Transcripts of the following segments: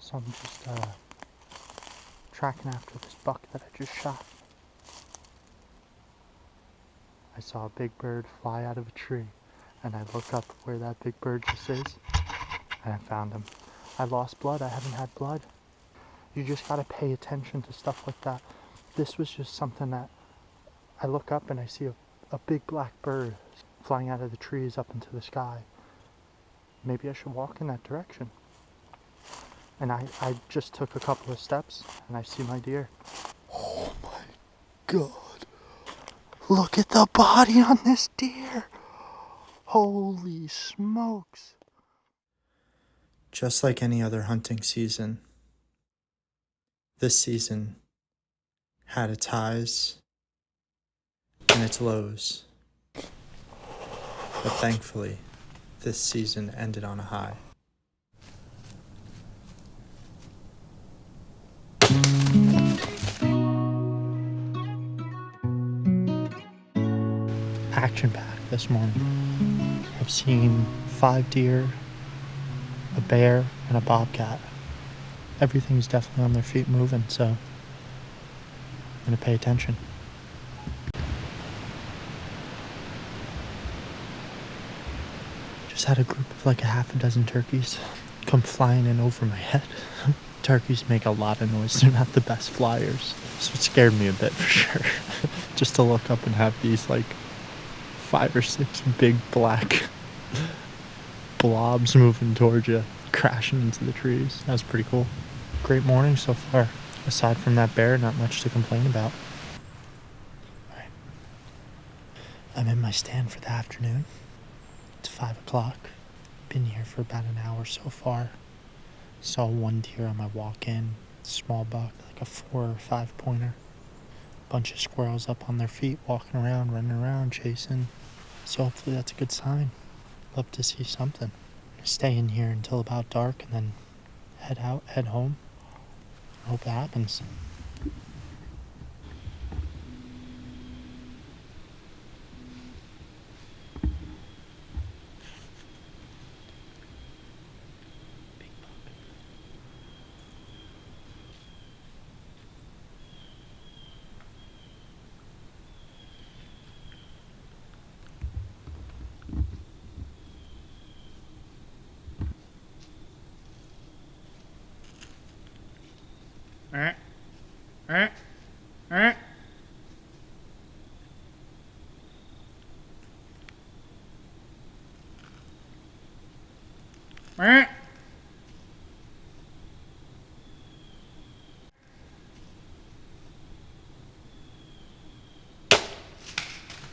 So I'm just tracking after this buck that I just shot. I saw a big bird fly out of a tree, and I look up where that big bird just is, and I found him. I lost blood. I haven't had blood. You just gotta pay attention to stuff like that. This was just something that I look up and I see a big black bird flying out of the trees up into the sky. Maybe I should walk in that direction. And I just took a couple of steps and I see my deer. Oh my God. Look at the body on this deer. Holy smokes. Just like any other hunting season, this season had its highs and its lows. But thankfully, this season ended on a high. Action-packed this morning. I've seen 5 deer, a bear, and a bobcat. Everything's definitely on their feet moving, so I'm gonna pay attention. Just had a group of like a half a dozen turkeys come flying in over my head. Turkeys make a lot of noise. They're not the best flyers, so it scared me a bit for sure. Just to look up and have these like 5 or 6 big black blobs moving towards you, crashing into the trees. That was pretty cool. Great morning so far. Aside from that bear, not much to complain about. Alright. I'm in my stand for the afternoon. It's 5 o'clock. Been here for about an hour so far. Saw 1 deer on my walk in. Small buck, like a 4 or 5 pointer. Bunch of squirrels up on their feet, walking around, running around, chasing. So hopefully that's a good sign. Love to see something. Stay in here until about dark and then head out, head home. Hope it happens.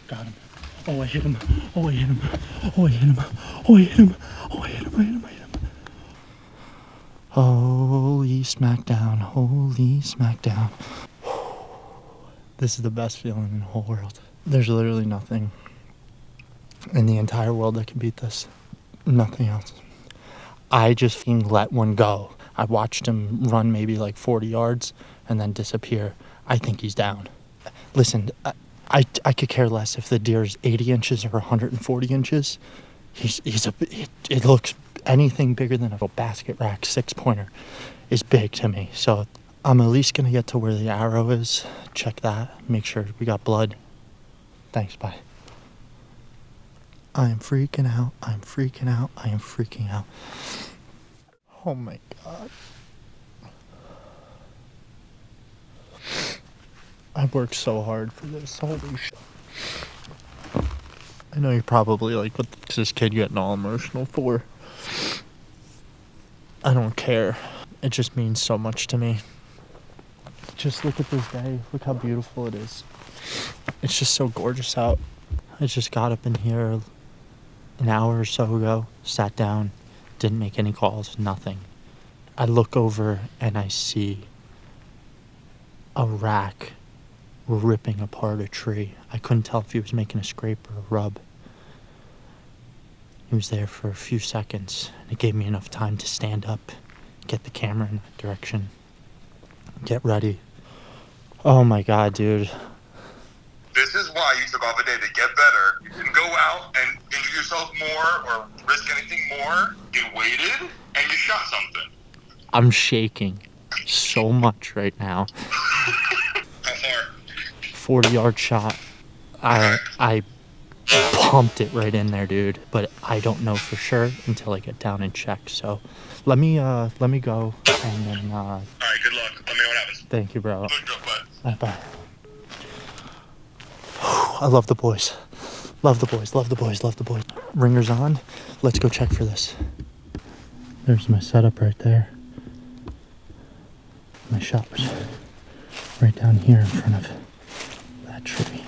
Got him. Oh, I hit him. Oh, I hit him. Oh, I hit him. Oh, I hit him. Oh, I hit him. I hit him. I hit him. Holy smackdown. Holy smackdown. This is the best feeling in the whole world. There's literally nothing in the entire world that can beat this. Nothing else. I just let one go. I watched him run maybe like 40 yards and then disappear. I think he's down. Listen, I could care less if the deer's 80 inches or 140 inches. It looks anything bigger than a basket rack 6-pointer is big to me. So I'm at least going to get to where the arrow is. Check that. Make sure we got blood. Thanks, bye. I am freaking out. I'm freaking out. I am freaking out. Oh my God. I worked so hard for this. Holy shit. I know you're probably like, what is this kid getting all emotional for? I don't care. It just means so much to me. Just look at this day. Look how beautiful it is. It's just so gorgeous out. I just got up in here an hour or so ago, sat down, didn't make any calls, nothing. I look over and I see a rack ripping apart a tree. I couldn't tell if he was making a scrape or a rub. He was there for a few seconds, and it gave me enough time to stand up, get the camera in that direction, get ready. Oh my God, dude. This is why you took off a day to get better. You didn't go out and injure yourself more or risk anything more. You waited and you shot something. I'm shaking so much right now. How far? 40-yard shot. I pumped it right in there, dude. But I don't know for sure until I get down and check. So let me go and then Alright, good luck. Let me know what happens. thank you, bro. Good job, bud. Bye. I love the boys. Love the boys. Love the boys. Love the boys. Ringer's on. Let's go check for this. There's my setup right there. My shot was right down here in front of that tree.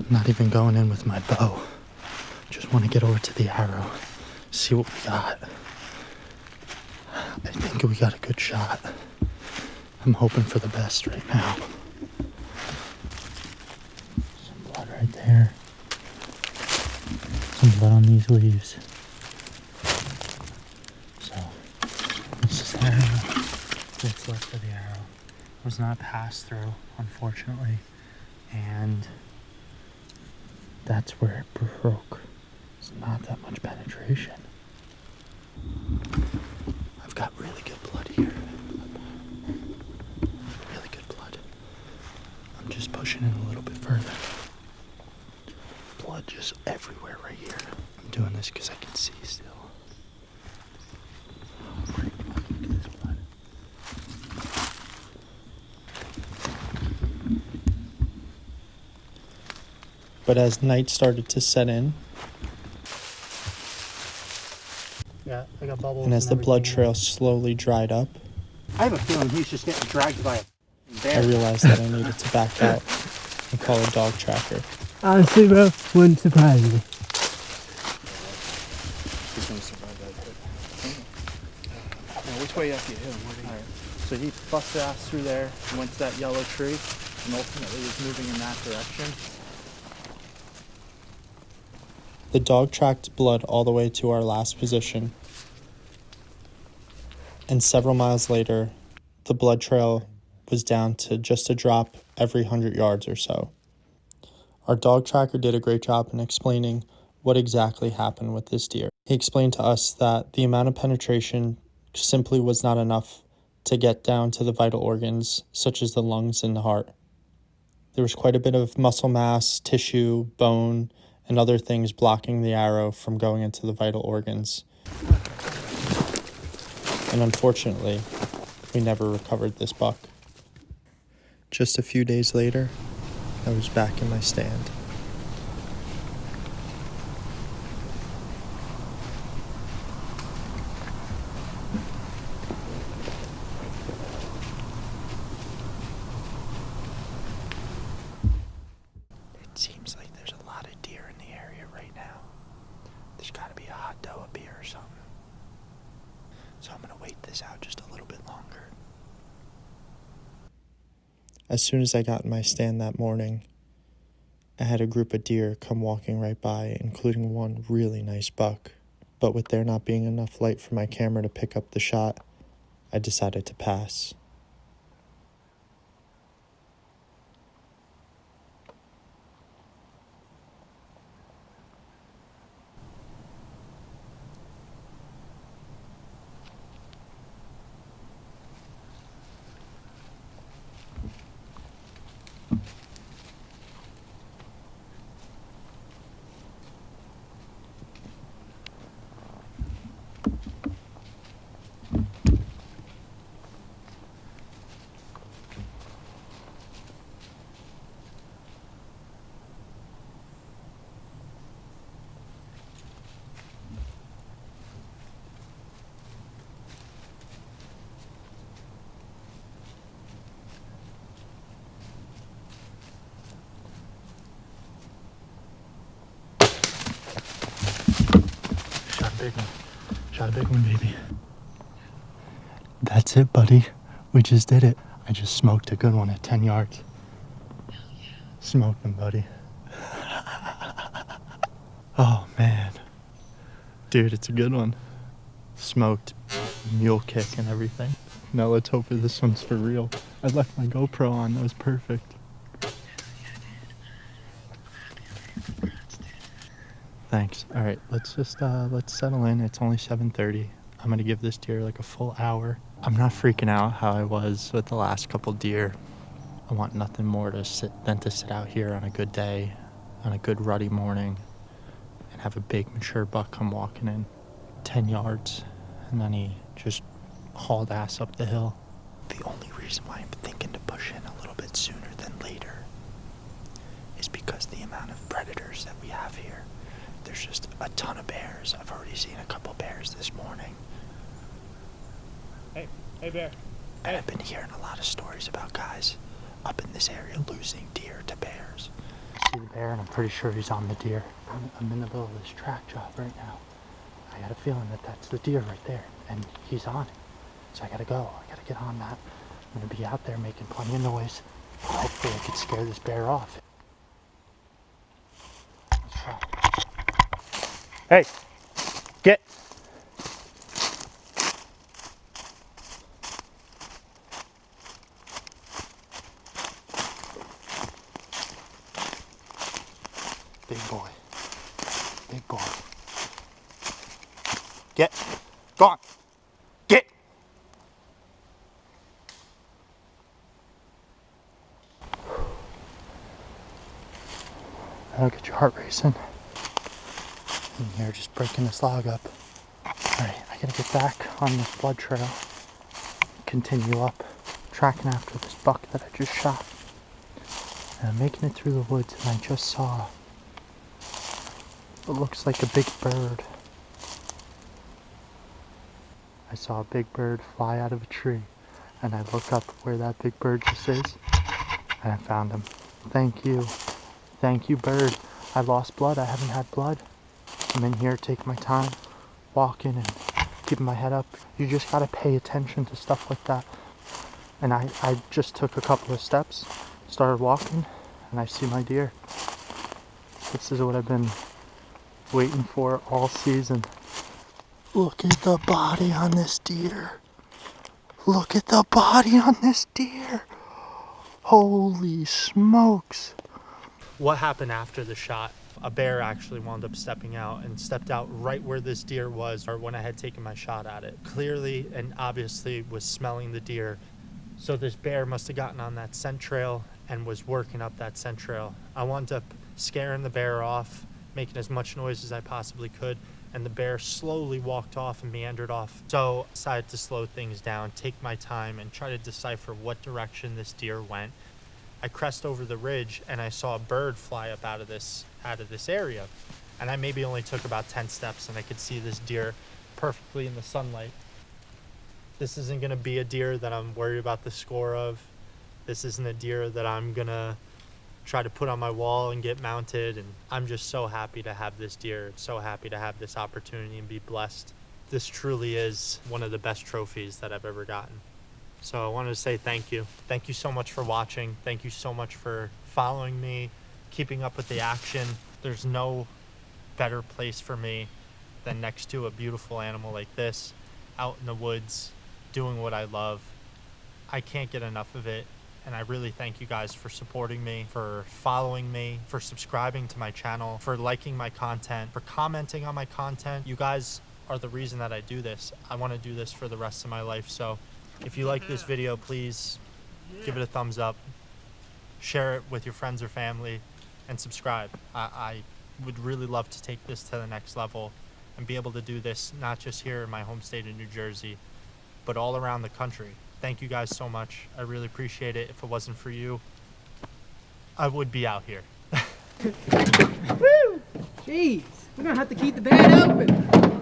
I'm not even going in with my bow. Just want to get over to the arrow. See what we got. I think we got a good shot. I'm hoping for the best right now. Some blood right there. Some blood on these leaves. So, this is the arrow. What's left of the arrow. Was not passed through, unfortunately. And that's where it broke. It's not that much penetration. I've got really good blood here. Really good blood. I'm just pushing in a little bit further. Blood just everywhere right here. I'm doing this because I can see still. Oh my God, look at this blood. But as night started to set in, yeah, I got bubbles. And as the blood trail slowly dried up, I have a feeling he's just getting dragged by a bear. I realized that I needed to back out and call a dog tracker. Honestly, bro, wouldn't surprise me. He's gonna survive that hit. Now, which way up you hit him? Alright, so he busted ass through there and went to that yellow tree and ultimately was moving in that direction. The dog tracked blood all the way to our last position. And several miles later, the blood trail was down to just a drop every 100 yards or so. Our dog tracker did a great job in explaining what exactly happened with this deer. He explained to us that the amount of penetration simply was not enough to get down to the vital organs, such as the lungs and the heart. There was quite a bit of muscle mass, tissue, bone, and other things blocking the arrow from going into the vital organs. And unfortunately, we never recovered this buck. Just a few days later, I was back in my stand. It seems like there's a lot of deer in the area right now. There's got to be a hot doe up here or something. So I'm going to wait this out just a little bit longer. As soon as I got in my stand that morning, I had a group of deer come walking right by, including one really nice buck. But with there not being enough light for my camera to pick up the shot, I decided to pass. Shot a big one, baby. That's it, buddy. We just did it. I just smoked a good one at 10 yards. Smoked him, buddy. Oh, man. Dude, it's a good one. Smoked, mule kick and everything. Now let's hope that this one's for real. I left my GoPro on. That was perfect. Thanks. All right, let's just let's settle in. It's only 7:30. I'm gonna give this deer like a full hour. I'm not freaking out how I was with the last couple deer. I want nothing more than to sit out here on a good day, on a good ruddy morning, and have a big mature buck come walking in 10 yards, and then he just hauled ass up the hill. The only reason why I'm thinking to push in a little bit sooner than later is because the amount of predators that we have here. There's just a ton of bears. I've already seen a couple bears this morning. Hey bear. And I've been hearing a lot of stories about guys up in this area losing deer to bears. I see the bear and I'm pretty sure he's on the deer. I'm in the middle of this track job right now. I got a feeling that that's the deer right there and he's on it. So I gotta go. I gotta get on that. I'm gonna be out there making plenty of noise. Hopefully I can scare this bear off. Let's try. Hey, get. Big boy. Big boy. Get. Go on. Get. That'll get your heart racing. And you're just breaking this log up. Alright, I gotta get back on this blood trail. Continue up, tracking after this buck that I just shot. And I'm making it through the woods and I just saw what looks like a big bird. I saw a big bird fly out of a tree and I look up where that big bird just is and I found him. Thank you. Thank you, bird. I lost blood. I haven't had blood. I'm in here taking my time, walking and keeping my head up. You just gotta pay attention to stuff like that. And I just took a couple of steps, started walking, and I see my deer. This is what I've been waiting for all season. Look at the body on this deer. Look at the body on this deer. Holy smokes. What happened after the shot? A bear actually wound up stepping out and stepped out right where this deer was, or when I had taken my shot at it. Clearly and obviously was smelling the deer. So this bear must have gotten on that scent trail and was working up that scent trail. I wound up scaring the bear off, making as much noise as I possibly could, and the bear slowly walked off and meandered off. So I decided to slow things down, take my time, and try to decipher what direction this deer went. I crest over the ridge and I saw a bird fly up out of this area. And I maybe only took about 10 steps and I could see this deer perfectly in the sunlight. This isn't gonna be a deer that I'm worried about the score of. This isn't a deer that I'm gonna try to put on my wall and get mounted. And I'm just so happy to have this deer, so happy to have this opportunity and be blessed. This truly is one of the best trophies that I've ever gotten. So I wanted to say thank you. Thank you so much for watching. Thank you so much for following me, keeping up with the action. There's no better place for me than next to a beautiful animal like this, out in the woods, doing what I love. I can't get enough of it. And I really thank you guys for supporting me, for following me, for subscribing to my channel, for liking my content, for commenting on my content. You guys are the reason that I do this. I want to do this for the rest of my life. So if you like this video, please give it a thumbs up, share it with your friends or family, and subscribe. I would really love to take this to the next level and be able to do this not just here in my home state of New Jersey, but all around the country. Thank you guys so much. I really appreciate it. If it wasn't for you, I would be out here. Woo! Jeez, we're gonna have to keep the bed open.